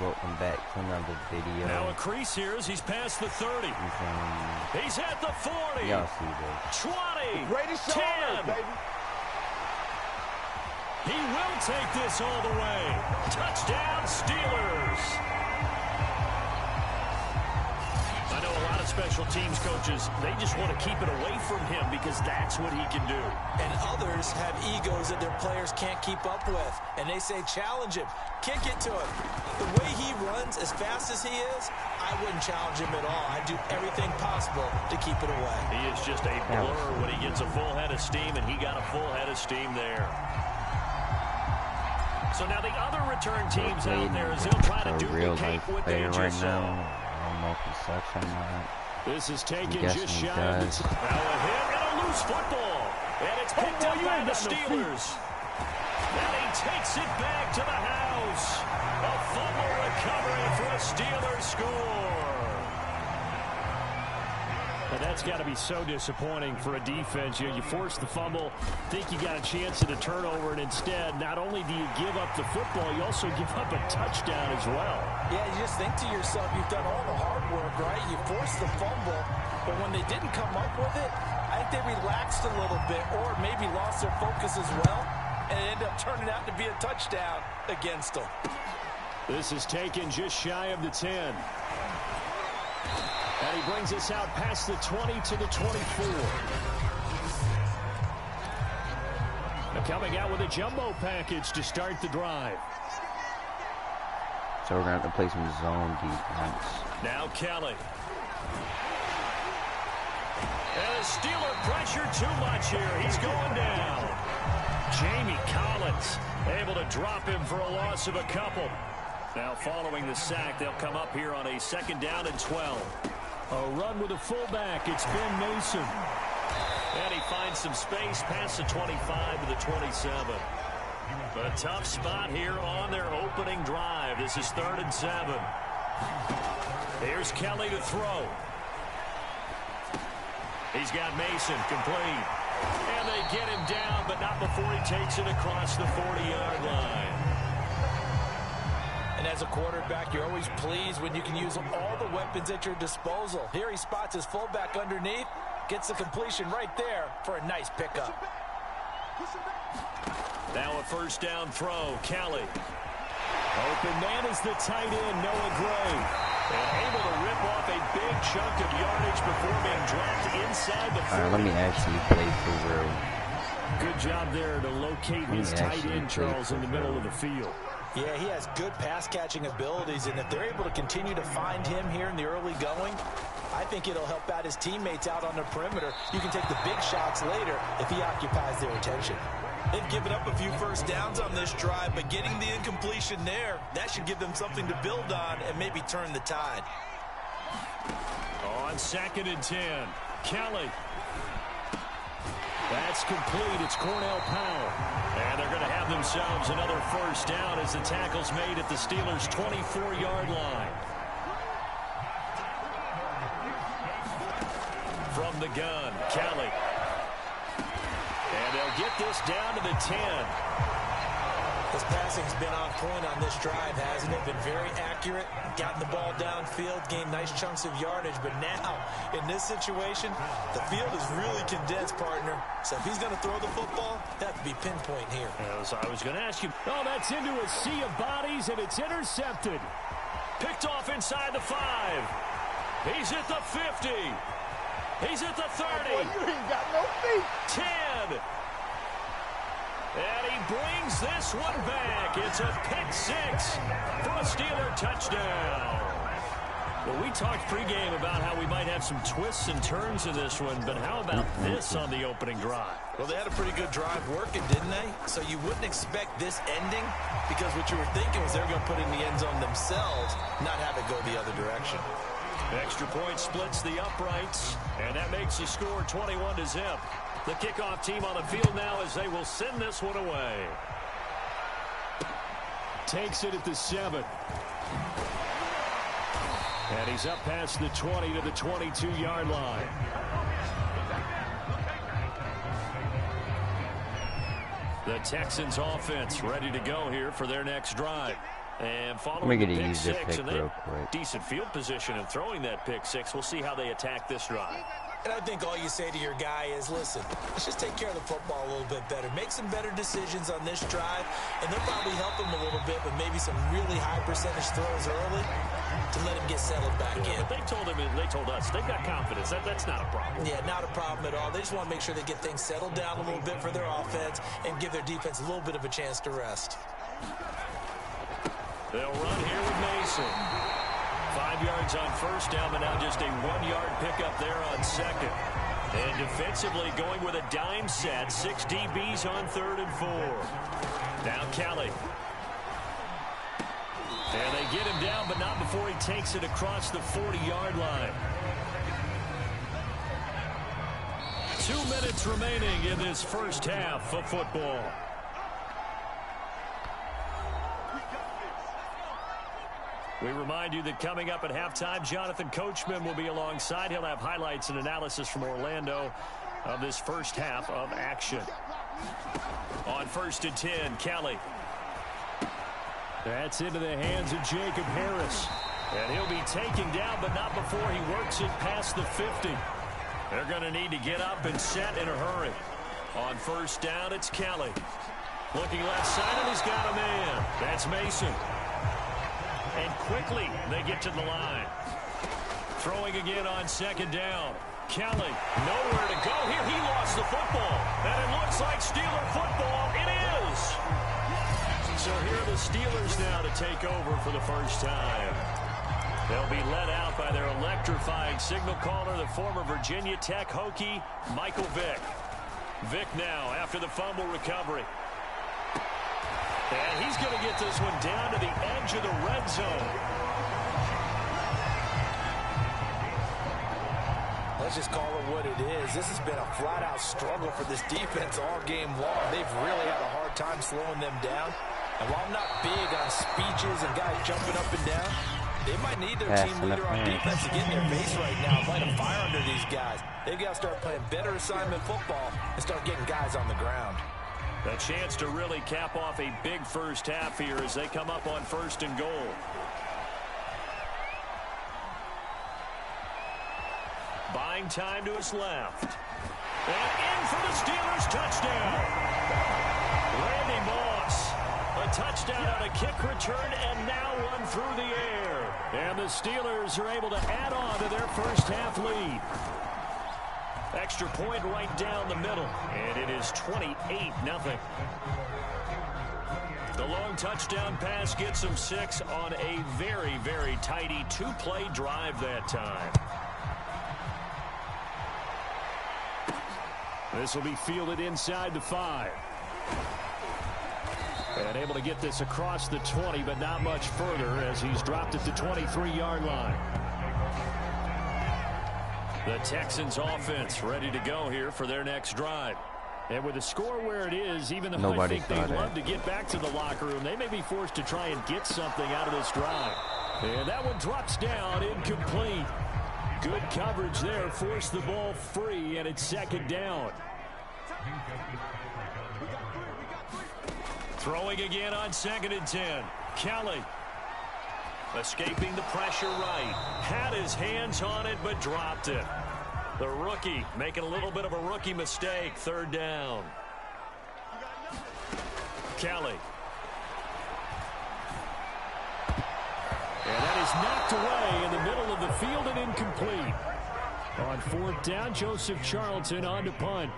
welcome back to another video. Now a crease here as he's past the 30. He's at the 40. Y'all see this. 20. Greatest 10. show, baby. He will take this all the way. Touchdown, Steelers. I know a lot of special teams coaches, they just want to keep it away from him because that's what he can do. And others have egos that their players can't keep up with. And they say, challenge him. Kick it to him. The way he runs, as fast as he is, I wouldn't challenge him at all. I'd do everything possible to keep it away. He is just a blur when he gets a full head of steam, and he got a full head of steam there. So now the other return teams out there as they'll try to duplicate what they just saw. This is taken just shy of the... Now a hit and a loose football. And it's picked up by the Steelers. And he takes it back to the house. A fumble recovery for a Steelers score. And that's got to be so disappointing for a defense. You force the fumble, think you got a chance at a turnover, and instead, not only do you give up the football, you also give up a touchdown as well. Yeah, you just think to yourself, you've done all the hard work, right? You forced the fumble, but when they didn't come up with it, I think they relaxed a little bit or maybe lost their focus as well, and it ended up turning out to be a touchdown against them. This is taken just shy of the 10. And he brings us out past the 20 to the 24. Now coming out with a jumbo package to start the drive. So we're going to have to play some zone defense. Now Kelly. And the Steeler pressure too much here. He's going down. Jamie Collins able to drop him for a loss of a couple. Now following the sack, they'll come up here on a 2nd down and 12. A run with a fullback. It's Ben Mason. And he finds some space past the 25 to the 27. A tough spot here on their opening drive. This is 3rd and 7. Here's Kelly to throw. He's got Mason complete. And they get him down, but not before he takes it across the 40-yard line. And as a quarterback, you're always pleased when you can use all the weapons at your disposal. Here he spots his fullback underneath, gets the completion right there for a nice pickup. Now a 1st down throw, Kelly. Open man is the tight end, Noah Gray. And able to rip off a big chunk of yardage before being dropped inside the 40. All right, let me actually play for real. Good job there to locate his tight end, Charles, in the middle of the field. Yeah, he has good pass-catching abilities, and if they're able to continue to find him here in the early going, I think it'll help out his teammates out on the perimeter. You can take the big shots later if he occupies their attention. They've given up a few 1st downs on this drive, but getting the incompletion there, that should give them something to build on and maybe turn the tide. On 2nd and 10, Kelly. That's complete. It's Cornell Powell. And they're going to have themselves another 1st down as the tackle's made at the Steelers' 24-yard line. From the gun, Kelly. And they'll get this down to the 10. This passing's been on point on this drive, hasn't it? Been very accurate, gotten the ball downfield, gained nice chunks of yardage. But now, in this situation, the field is really condensed, partner. So if he's going to throw the football, that would be pinpoint here. As I was going to ask you, oh, that's into a sea of bodies, and it's intercepted. Picked off inside the 5. He's at the 50. He's at the 30. Boy, you ain't got no feet. 10. And he brings this one back. It's a pick 6 for a Steeler touchdown. Well, we talked pregame about how we might have some twists and turns in this one, but how about this on the opening drive? Well, they had a pretty good drive working, didn't they? So you wouldn't expect this ending because what you were thinking was they were going to put it in the end zone themselves, not have it go the other direction. Extra point splits the uprights, and that makes the score 21-0. The kickoff team on the field now as they will send this one away. Takes it at the 7. And he's up past the 20 to the 22-yard line. The Texans offense ready to go here for their next drive. And Let me following get the a pick user six, pick and they real have quick. decent field position in throwing that pick six. We'll see how they attack this drive. And I think all you say to your guy is, listen, let's just take care of the football a little bit better. Make some better decisions on this drive, and they'll probably help him a little bit, but maybe some really high percentage throws early to let him get settled back in. But they told us, they've got confidence. That's not a problem. Yeah, not a problem at all. They just want to make sure they get things settled down a little bit for their offense and give their defense a little bit of a chance to rest. They'll run here with Mason. 5 yards on first down, but now just a 1-yard pickup there on second. And defensively going with a dime set. 6 DBs on 3rd and 4. Now Kelly. And they get him down, but not before he takes it across the 40-yard line. 2 minutes remaining in this first half of football. We remind you that coming up at halftime, Jonathan Coachman will be alongside. He'll have highlights and analysis from Orlando of this first half of action. On 1st and 10, Kelly. That's into the hands of Jacob Harris. And he'll be taken down, but not before he works it past the 50. They're going to need to get up and set in a hurry. On 1st down, it's Kelly. Looking left side, and he's got a man. That's Mason. And quickly, they get to the line. Throwing again on 2nd down. Kelly, nowhere to go here. He lost the football. And it looks like Steeler football. It is. So here are the Steelers now to take over for the first time. They'll be led out by their electrifying signal caller, the former Virginia Tech Hokie, Michael Vick. Vick now after the fumble recovery. And he's going to get this one down to the edge of the red zone. Let's just call it what it is. This has been a flat-out struggle for this defense all game long. They've really had a hard time slowing them down. And while I'm not big on speeches and guys jumping up and down, they might need their team leader on defense to get in their face right now and light a fire under these guys. They've got to start playing better assignment football and start getting guys on the ground. A chance to really cap off a big first half here as they come up on 1st and goal. Buying time to his left. And in for the Steelers touchdown. Randy Moss. A touchdown on a kick return and now one through the air. And the Steelers are able to add on to their first half lead. Extra point right down the middle. And it is 28-0. The long touchdown pass gets them 6 on a very, very tidy 2-play drive that time. This will be fielded inside the 5. And able to get this across the 20, but not much further as he's dropped at the 23-yard line. The Texans offense ready to go here for their next drive. And with the score where it is, even though I think they'd love to get back to the locker room, they may be forced to try and get something out of this drive. And that one drops down, incomplete. Good coverage there, forced the ball free, and it's 2nd down. Throwing again on 2nd and 10. Kelly. Escaping the pressure right. Had his hands on it, but dropped it. The rookie making a little bit of a rookie mistake. 3rd down. Kelly. And that is knocked away in the middle of the field and incomplete. On 4th down, Joseph Charlton on to punt.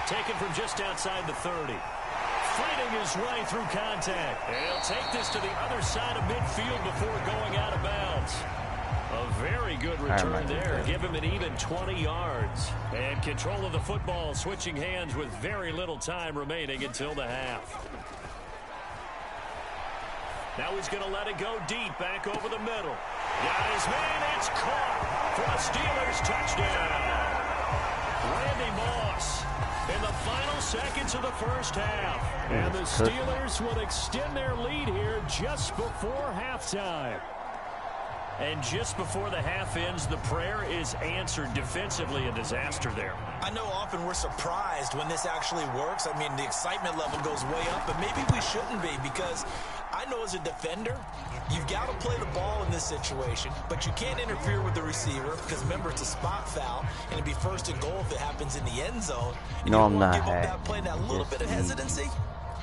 Taken from just outside the 30. Fighting his way through contact. And he'll take this to the other side of midfield before going out of bounds. A very good return there. Give him an even 20 yards. And control of the football switching hands with very little time remaining until the half. Now he's going to let it go deep back over the middle. Got his man. It's caught for a Steelers touchdown. Randy Moss in the final seconds of the first half. And the Steelers will extend their lead here just before halftime. And just before the half ends, the prayer is answered. Defensively, a disaster there. I know often we're surprised when this actually works. I mean, the excitement level goes way up, but maybe we shouldn't be, because I know as a defender, you've got to play the ball in this situation, but you can't interfere with the receiver because, remember, it's a spot foul, and it'd be first and goal if it happens in the end zone. And no, you I'm not. Give up that play, that little bit of hesitancy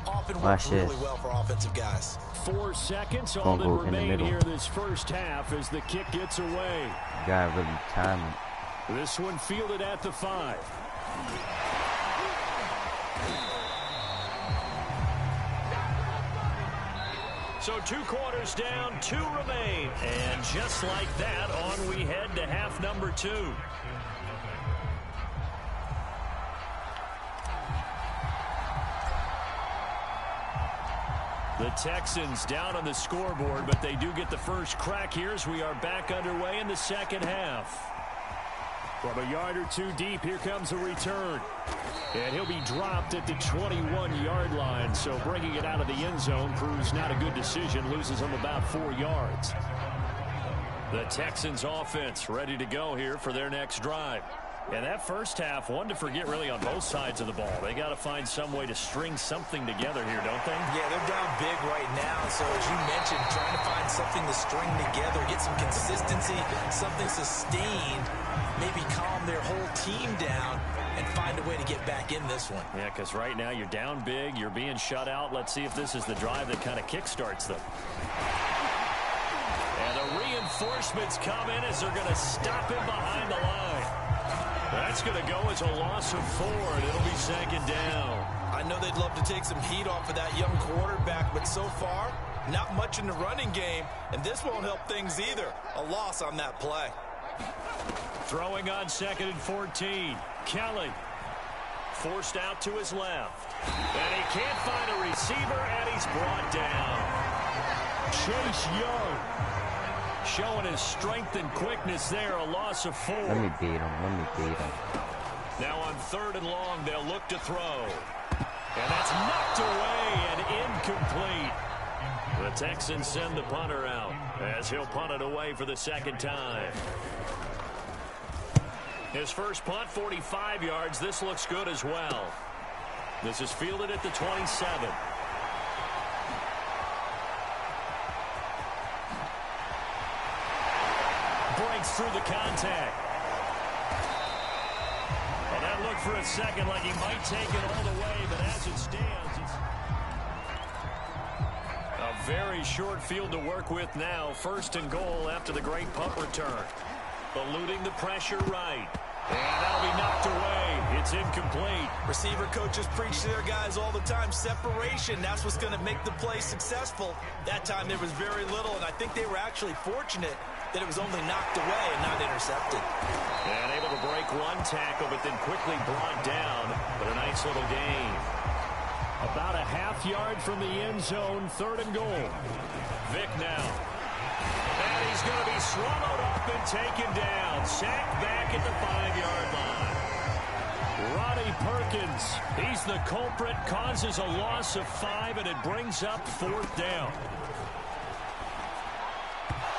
often works really well for offensive guys. 4 seconds, all that remain here this first half as the kick gets away. You gotta really time it. This one fielded at the 5. So 2 quarters down, 2 remain. And just like that, on we head to half number 2. The Texans down on the scoreboard, but they do get the first crack here as we are back underway in the second half. From a yard or 2 deep, here comes a return. And he'll be dropped at the 21-yard line, so bringing it out of the end zone proves not a good decision, loses him about 4 yards. The Texans offense ready to go here for their next drive. And that first half, one to forget really on both sides of the ball. They got to find some way to string something together here, don't they? Yeah, they're down big right now. So as you mentioned, trying to find something to string together, get some consistency, something sustained, maybe calm their whole team down and find a way to get back in this one. Yeah, because right now you're down big, you're being shut out. Let's see if this is the drive that kind of kickstarts them. And the reinforcements come in as they're going to stop him behind the line. That's going to go as a loss of 4, and it'll be second down. I know they'd love to take some heat off of that young quarterback, but so far, not much in the running game, and this won't help things either. A loss on that play. Throwing on 2nd and 14. Kelly forced out to his left. And he can't find a receiver, and he's brought down. Chase Young showing his strength and quickness there, a loss of 4. Let me beat him. Let me beat him. Now on 3rd and long, they'll look to throw. And that's knocked away and incomplete. The Texans send the punter out as he'll punt it away for the second time. His first punt, 45 yards. This looks good as well. This is fielded at the 27. Breaks through the contact. Well, that looked for a second like he might take it all the way, but as it stands, it's a very short field to work with now. 1st and goal after the great punt return. Eluding the pressure right. And that'll be knocked away. It's incomplete. Receiver coaches preach to their guys all the time. Separation, that's what's going to make the play successful. That time there was very little, and I think they were actually fortunate that it was only knocked away and not intercepted. And able to break 1 tackle, but then quickly brought down. But a nice little gain. About a half yard from the end zone, 3rd and goal. Vick now. And he's going to be swallowed up and taken down. Sacked back at the 5-yard line. Ronnie Perkins, he's the culprit, causes a loss of 5, and it brings up 4th down.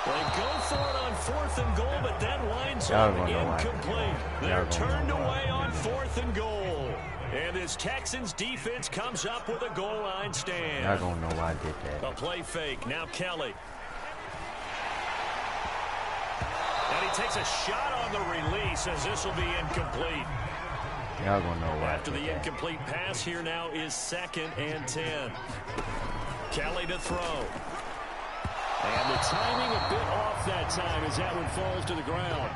They go for it on 4th and goal, but then winds up incomplete. They're turned away on 4th and goal. And this Texans defense comes up with a goal line stand. I don't know why I did that. A play fake. Now Kelly. And he takes a shot on the release as this will be incomplete. Y'all gonna know why. After the incomplete pass, here now is 2nd and 10. Kelly to throw. And the timing a bit off that time as that one falls to the ground.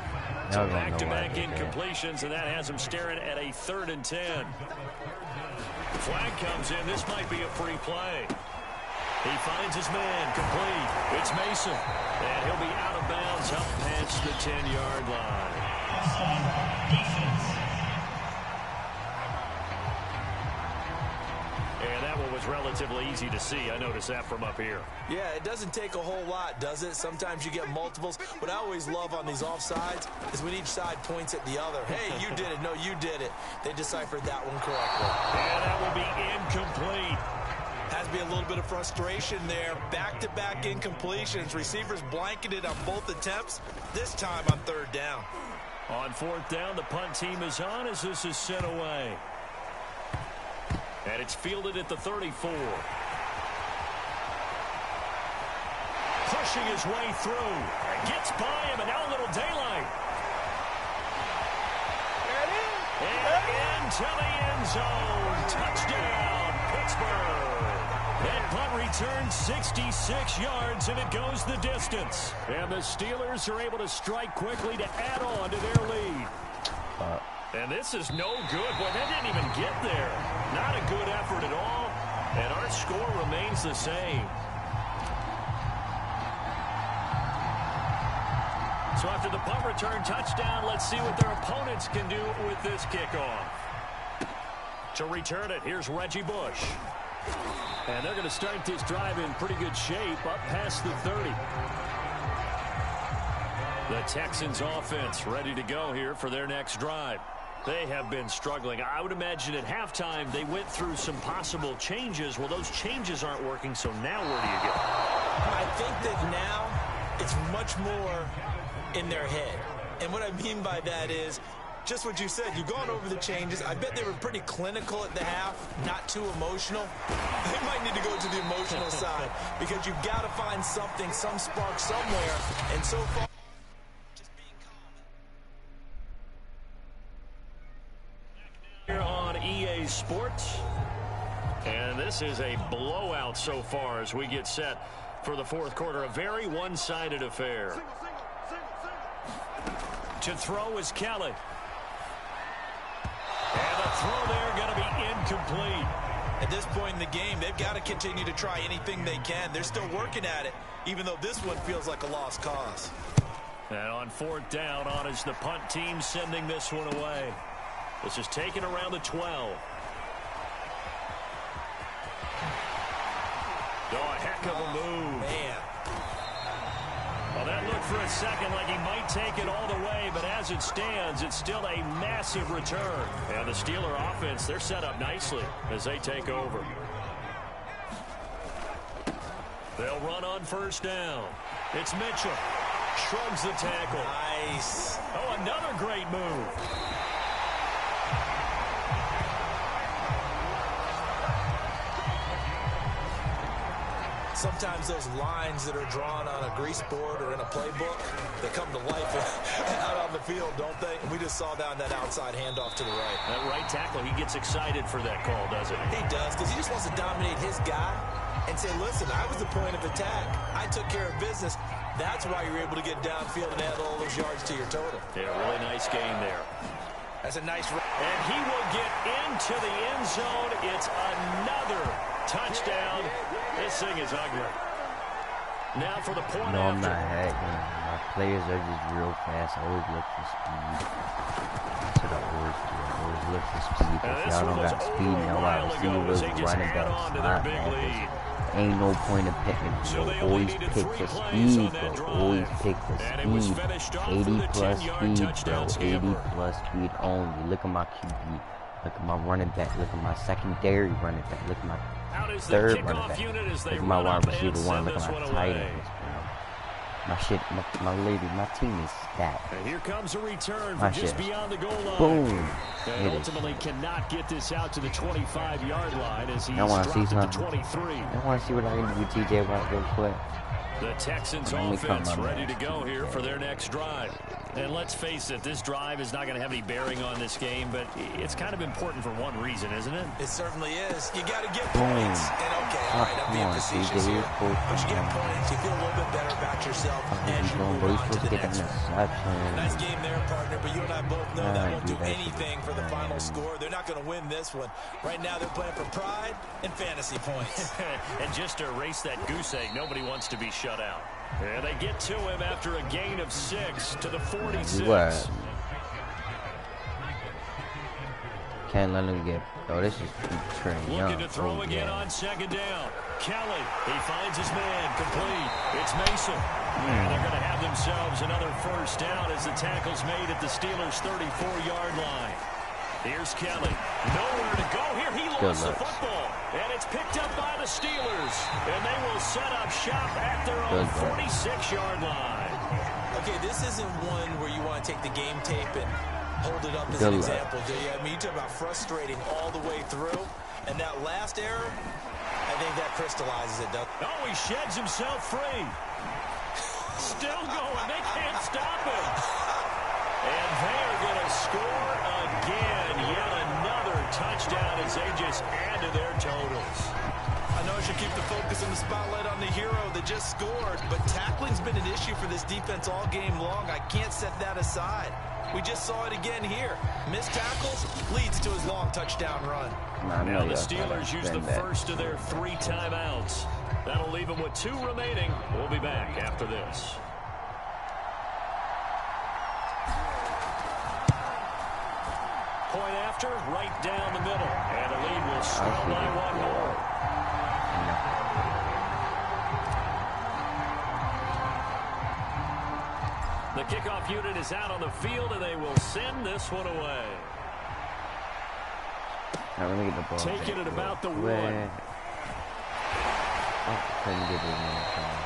So back-to-back incompletions, and that has him staring at a 3rd and 10. Flag comes in. This might be a free play. He finds his man, complete. It's Mason. And he'll be out of bounds up past the 10-yard line. And that one was relatively easy to see. I noticed that from up here. Yeah, it doesn't take a whole lot, does it? Sometimes you get multiples. What I always love on these offsides is when each side points at the other. Hey, you did it. No, you did it. They deciphered that one correctly. And that will be incomplete. Has to be a little bit of frustration there. Back-to-back incompletions. Receivers blanketed on both attempts, this time on third down. On fourth down, the punt team is on as this is sent away. And it's fielded at the 34. Pushing his way through. Gets by him, and now a little daylight. And into the end zone. Touchdown, Pittsburgh. That punt returns 66 yards, and it goes the distance. And the Steelers are able to strike quickly to add on to their lead. And this is no good. Boy, that didn't even get there. Not a good effort at all. And our score remains the same. So after the punt return touchdown, let's see what their opponents can do with this kickoff. To return it, here's Reggie Bush. And they're going to start this drive in pretty good shape, up past the 30. The Texans offense ready to go here for their next drive. They have been struggling. I would imagine at halftime they went through some possible changes. Well, those changes aren't working, so now where do you go? I think that now it's much more in their head. And what I mean by that is just what you said. You've gone over the changes. I bet they were pretty clinical at the half, not too emotional. They might need to go to the emotional side because you've got to find something, some spark somewhere. And so far, just being calm. Here on EA Sports. And this is a blowout so far as we get set for the fourth quarter. A very one-sided affair. To throw is Kelly. And the throw there going to be incomplete. At this point in the game, they've got to continue to try anything they can. They're still working at it, even though this one feels like a lost cause. And on fourth down, on is the punt team sending this one away. This is taken around the 12. Oh, a heck of a move. Man. Well, that looked for a second like he might take it all the way, but as it stands, it's still a massive return. And the Steeler offense, they're set up nicely as they take over. They'll run on first down. It's Mitchell. Shrugs the tackle. Nice. Oh, another great move. Sometimes those lines that are drawn on a grease board or in a playbook, they come to life out on the field, don't they? And we just saw down that outside handoff to the right. That right tackle, he gets excited for that call, doesn't he? He does, because he just wants to dominate his guy and say, listen, I was the point of attack. I took care of business. That's why you're able to get downfield and add all those yards to your total. Yeah, really nice game there. That's a nice run. And he will get into the end zone. It's another touchdown. This thing is ugly. Now for the point No, I'm after. not hacking. My players are just real fast. I always look for speed. That's what I always do. I always look for speed. If y'all don't got speed, now wide receivers, running backs, linebackers. Ain't no point of picking. Always pick for speed, bro. Always pick for speed. 80 plus speed, bro. 80 plus speed only. Look at my QB. Look at my running back. Look at my secondary running back. Look at my third running back. Look at my wide receiver one. Look at my tight ends, bro. My team is stacked. And here comes a return from just beyond the goal line. Boom. And ultimately cannot get this out to the 25-yard line as he's I want to see dropped something. it to 23. I want to see what I can do with TJ Watt real quick. The Texans offense ready to go here for their next drive. And let's face it, this drive is not going to have any bearing on this game, but it's kind of important for one reason, isn't it? It certainly is. You got to get points. And okay, all right, I'm being facetious here. But you get points, you feel a little bit better about yourself as you move on to the next one. Nice game there, partner, but you and I both know that won't do anything for the final score. They're not going to win this one. Right now they're playing for pride and fantasy points. And just to erase that goose egg, nobody wants to be shut out. And they get to him after a gain of 6 to the 46. What? Can't let him get. Oh, this is train young. Looking to throw again on second down. Kelly, he finds his man, complete. It's Mason. And they're going to have themselves another first down as the tackle's made at the Steelers' 34-yard line. Here's Kelly. Nowhere to go here. He lost the football. And it's picked up by the Steelers. set up shop at their own 46-yard line. Okay, this isn't one where you want to take the game tape and hold it up as an example, do you? I mean, you talk about frustrating all the way through, and that last error, I think that crystallizes it, doesn't it? Oh, he sheds himself free. Still going. They can't stop him. And they're going to score again. Yet another touchdown as they just add to their totals. I know I should keep the focus and the spotlight on the hero that just scored, but tackling's been an issue for this defense all game long. I can't set that aside. We just saw it again here. Missed tackles leads to his long touchdown run. Now the Steelers use the first of their 3 timeouts. That'll leave them with 2 remaining. We'll be back after this. Point after, right down the middle. And the lead will slow by 1 more. The kickoff unit is out on the field, and they will send this one away. Now let me get the ball. Taking it about the 1. Couldn't get it in time.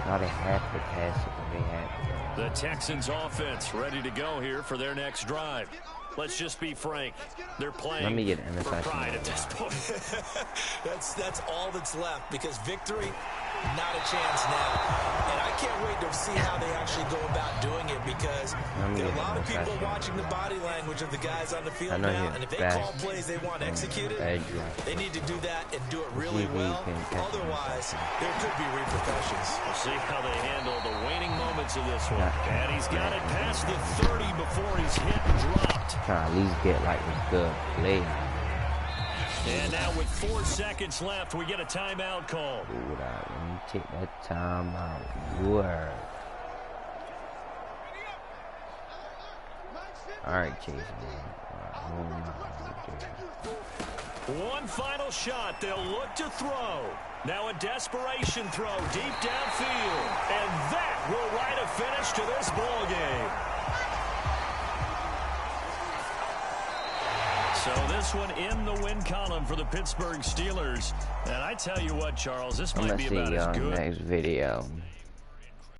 Now they have to pass it, but they have to. The Texans offense ready to go here for their next drive. Let's just be frank. They're playing for pride at this point. That's all that's left, because victory, not a chance now. And I can't wait to see how they actually go about doing it, because there are a lot of people watching the body language of the guys on the field now, and if they call plays they want executed, they need to do that and do it really well. Otherwise, there could be repercussions. We'll see how they handle the waning moments of this one. And he's got it past the 30 before he's hit and dropped. Try to at least get like a good play. And now with 4 seconds left, we get a timeout call. Let me take that timeout. Word. Alright, Chase, man. One final shot. They'll look to throw. Now a desperation throw deep downfield. And that will write a finish to this ball game. So this one in the win column for the Pittsburgh Steelers. And I tell you what, Charles, this might be about as good. I'm gonna see you on the next video.